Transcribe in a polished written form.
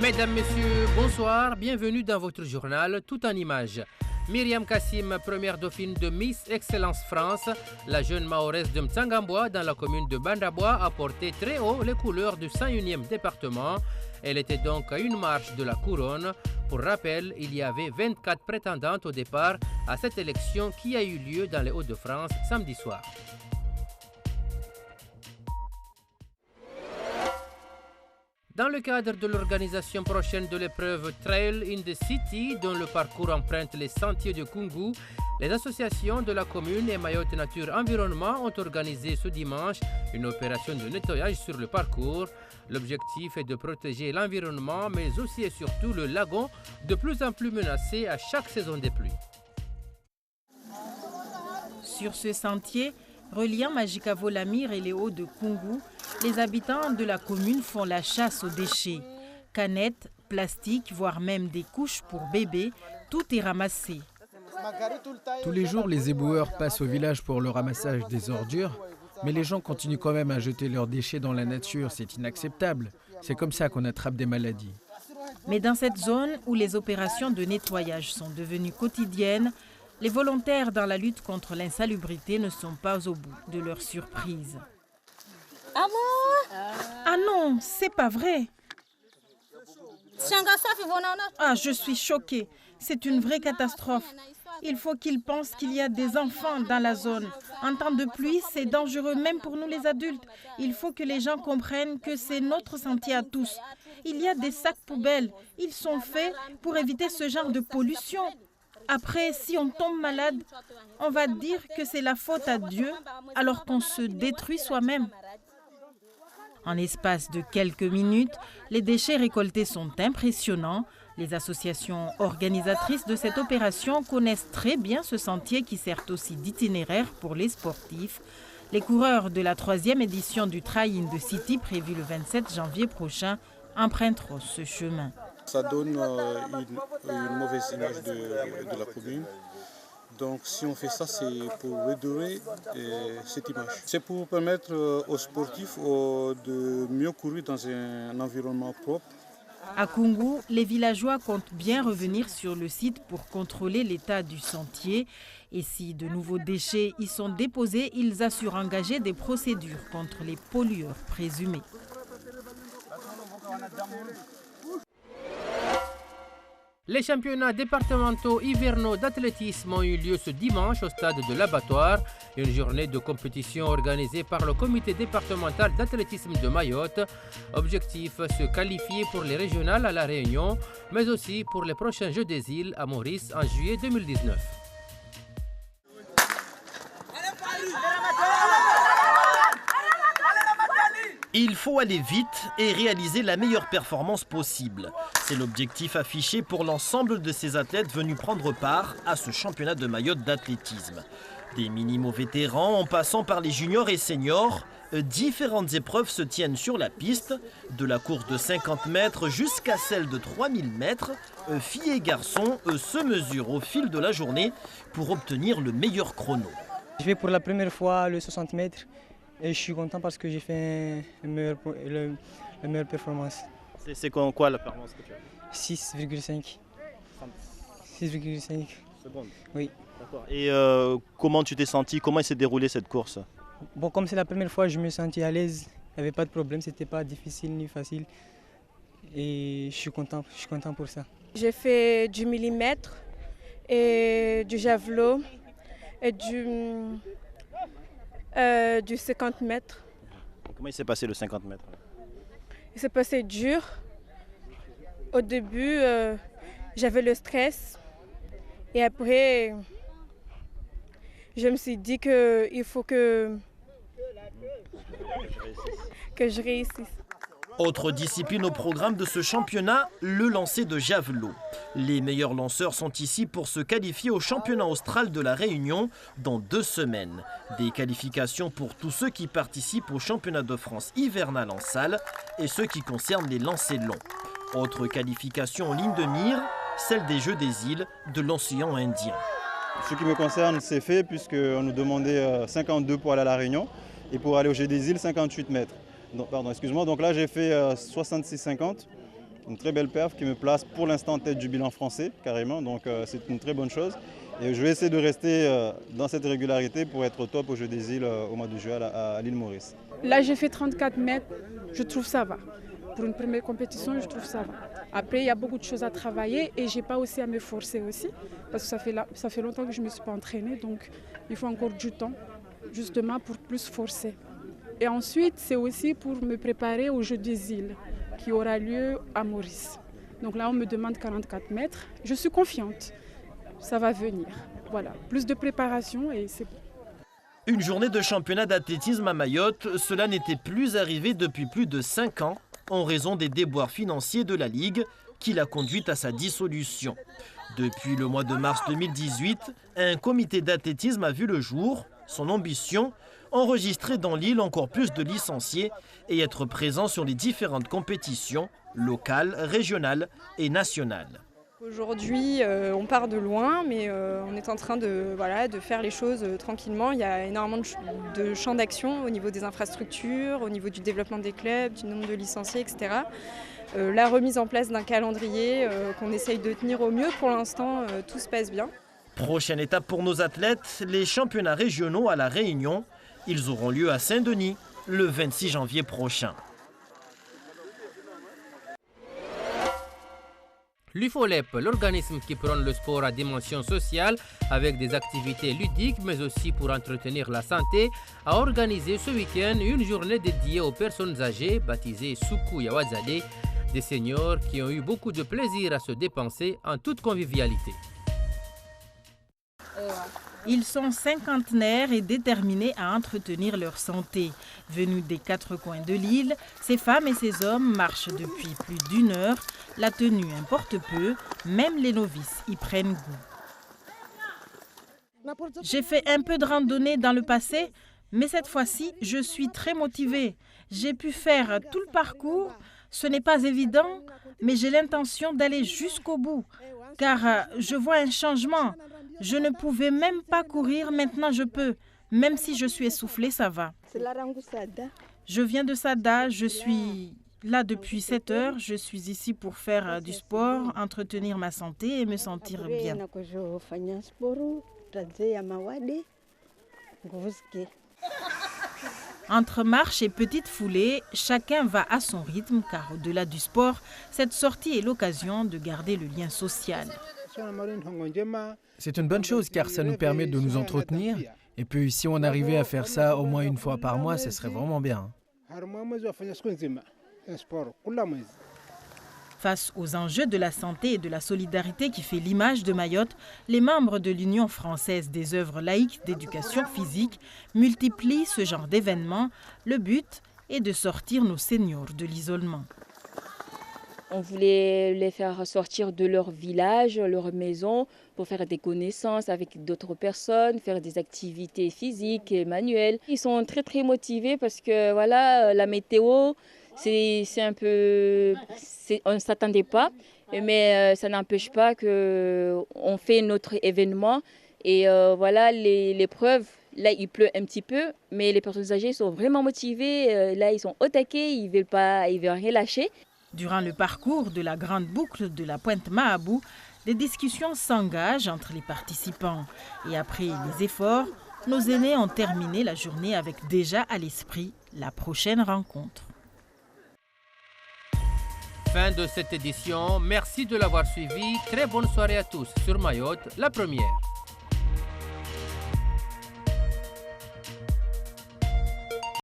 Mesdames, Messieurs, bonsoir, bienvenue dans votre journal Tout en images. Myriam Kassim, première dauphine de Miss Excellence France, la jeune mahoraise de Mtsangamboa dans la commune de Bandaboa a porté très haut les couleurs du 101e département. Elle était donc à une marche de la couronne. Pour rappel, il y avait 24 prétendantes au départ à cette élection qui a eu lieu dans les Hauts-de-France samedi soir. Dans le cadre de l'organisation prochaine de l'épreuve Trail in the City, dont le parcours emprunte les sentiers de Kungu, les associations de la commune et Mayotte Nature Environnement ont organisé ce dimanche une opération de nettoyage sur le parcours. L'objectif est de protéger l'environnement, mais aussi et surtout le lagon, de plus en plus menacé à chaque saison des pluies. Sur ce sentier, reliant Majikavo-Lamir et les Hauts de Kungu, les habitants de la commune font la chasse aux déchets. Canettes, plastiques, voire même des couches pour bébés, tout est ramassé. Tous les jours, les éboueurs passent au village pour le ramassage des ordures, mais les gens continuent quand même à jeter leurs déchets dans la nature. C'est inacceptable. C'est comme ça qu'on attrape des maladies. Mais dans cette zone où les opérations de nettoyage sont devenues quotidiennes, les volontaires dans la lutte contre l'insalubrité ne sont pas au bout de leur surprise. Ah non, c'est pas vrai. Ah, je suis choquée. C'est une vraie catastrophe. Il faut qu'ils pensent qu'il y a des enfants dans la zone. En temps de pluie, c'est dangereux même pour nous les adultes. Il faut que les gens comprennent que c'est notre sentier à tous. Il y a des sacs poubelles. Ils sont faits pour éviter ce genre de pollution. Après, si on tombe malade, on va dire que c'est la faute à Dieu alors qu'on se détruit soi-même. En l'espace de quelques minutes, les déchets récoltés sont impressionnants. Les associations organisatrices de cette opération connaissent très bien ce sentier qui sert aussi d'itinéraire pour les sportifs. Les coureurs de la 3e édition du Trail in the City, prévue le 27 janvier prochain, emprunteront ce chemin. Ça donne une mauvaise image de la commune. Donc si on fait ça, c'est pour redorer cette image. C'est pour permettre aux sportifs de mieux courir dans un environnement propre. À Kungu, les villageois comptent bien revenir sur le site pour contrôler l'état du sentier. Et si de nouveaux déchets y sont déposés, ils assurent engager des procédures contre les pollueurs présumés. Les championnats départementaux hivernaux d'athlétisme ont eu lieu ce dimanche au stade de l'Abattoir, une journée de compétition organisée par le comité départemental d'athlétisme de Mayotte. Objectif, se qualifier pour les régionales à La Réunion, mais aussi pour les prochains Jeux des îles à Maurice en juillet 2019. Il faut aller vite et réaliser la meilleure performance possible. C'est l'objectif affiché pour l'ensemble de ces athlètes venus prendre part à ce championnat de Mayotte d'athlétisme. Des minimaux vétérans en passant par les juniors et seniors, différentes épreuves se tiennent sur la piste, de la course de 50 mètres jusqu'à celle de 3000 mètres. Filles et garçons se mesurent au fil de la journée pour obtenir le meilleur chrono. Je vais pour la première fois le 60 mètres. Et je suis content parce que j'ai fait la meilleure performance. C'est quoi la performance que tu as fait? 6,5. 6,5 secondes. Oui. D'accord. Et comment tu t'es senti? Comment s'est déroulée cette course? Bon, comme c'est la première fois, je me sentais à l'aise. Il n'y avait pas de problème, c'était pas difficile ni facile. Et je suis content pour ça. J'ai fait du millimètre et du javelot et du 50 mètres. Comment il s'est passé le 50 mètres? Il s'est passé dur. Au début, j'avais le stress. Et après, je me suis dit qu'il faut que je réussisse. Autre discipline au programme de ce championnat, le lancer de javelot. Les meilleurs lanceurs sont ici pour se qualifier au championnat austral de la Réunion dans 2 semaines. Des qualifications pour tous ceux qui participent au championnat de France hivernal en salle et ceux qui concernent les lancers longs. Autre qualification en ligne de mire, celle des Jeux des îles de l'océan Indien. Ce qui me concerne, c'est fait puisqu'on nous demandait 52 pour aller à la Réunion et pour aller aux Jeux des îles, 58 mètres. Donc là j'ai fait 66,50 une très belle perf qui me place pour l'instant en tête du bilan français, carrément. Donc c'est une très bonne chose. Et je vais essayer de rester dans cette régularité pour être au top aux Jeux des îles au mois de juillet à l'île Maurice. Là, j'ai fait 34 mètres, je trouve ça va. Pour une première compétition, je trouve ça va. Après, il y a beaucoup de choses à travailler et je n'ai pas aussi à me forcer aussi. Parce que ça fait longtemps que je ne me suis pas entraînée, donc il faut encore du temps, justement, pour plus forcer. Et ensuite, c'est aussi pour me préparer aux Jeux des îles, qui aura lieu à Maurice. Donc là, on me demande 44 mètres. Je suis confiante, ça va venir. Voilà, plus de préparation et c'est bon. Une journée de championnat d'athlétisme à Mayotte, cela n'était plus arrivé depuis plus de 5 ans en raison des déboires financiers de la Ligue qui l'a conduite à sa dissolution. Depuis le mois de mars 2018, un comité d'athlétisme a vu le jour. Son ambition, enregistrer dans l'île encore plus de licenciés et être présent sur les différentes compétitions locales, régionales et nationales. Aujourd'hui, on part de loin, mais on est en train de faire les choses tranquillement. Il y a énormément de champs d'action au niveau des infrastructures, au niveau du développement des clubs, du nombre de licenciés, etc. La remise en place d'un calendrier qu'on essaye de tenir au mieux. Pour l'instant, tout se passe bien. Prochaine étape pour nos athlètes, les championnats régionaux à La Réunion. Ils auront lieu à Saint-Denis le 26 janvier prochain. L'UFOLEP, l'organisme qui prône le sport à dimension sociale avec des activités ludiques mais aussi pour entretenir la santé, a organisé ce week-end une journée dédiée aux personnes âgées baptisée Suku Yawazade, des seniors qui ont eu beaucoup de plaisir à se dépenser en toute convivialité. Ils sont cinquantenaires et déterminés à entretenir leur santé. Venus des 4 coins de l'île, ces femmes et ces hommes marchent depuis plus d'1 heure. La tenue importe peu, même les novices y prennent goût. J'ai fait un peu de randonnée dans le passé, mais cette fois-ci, je suis très motivée. J'ai pu faire tout le parcours. Ce n'est pas évident, mais j'ai l'intention d'aller jusqu'au bout, car je vois un changement. Je ne pouvais même pas courir, maintenant je peux. Même si je suis essoufflée, ça va. Je viens de Sada, je suis là depuis 7 heures. Je suis ici pour faire du sport, entretenir ma santé et me sentir bien. Entre marche et petite foulée, chacun va à son rythme, car au-delà du sport, cette sortie est l'occasion de garder le lien social. C'est une bonne chose car ça nous permet de nous entretenir. Et puis si on arrivait à faire ça au moins 1 fois par mois, ce serait vraiment bien. Face aux enjeux de la santé et de la solidarité qui fait l'image de Mayotte, les membres de l'Union française des œuvres laïques d'éducation physique multiplient ce genre d'événements. Le but est de sortir nos seniors de l'isolement. On voulait les faire sortir de leur village, leur maison, pour faire des connaissances avec d'autres personnes, faire des activités physiques et manuelles. Ils sont très très motivés parce que voilà, la météo, c'est un peu, on ne s'attendait pas, mais ça n'empêche pas qu'on fait notre événement et voilà l'épreuve. Là, il pleut un petit peu, mais les personnes âgées sont vraiment motivées. Là, ils sont au taquet, ils veulent rien lâcher. Durant le parcours de la grande boucle de la Pointe Mahabou, des discussions s'engagent entre les participants. Et après les efforts, nos aînés ont terminé la journée avec déjà à l'esprit la prochaine rencontre. Fin de cette édition. Merci de l'avoir suivi. Très bonne soirée à tous sur Mayotte, la première.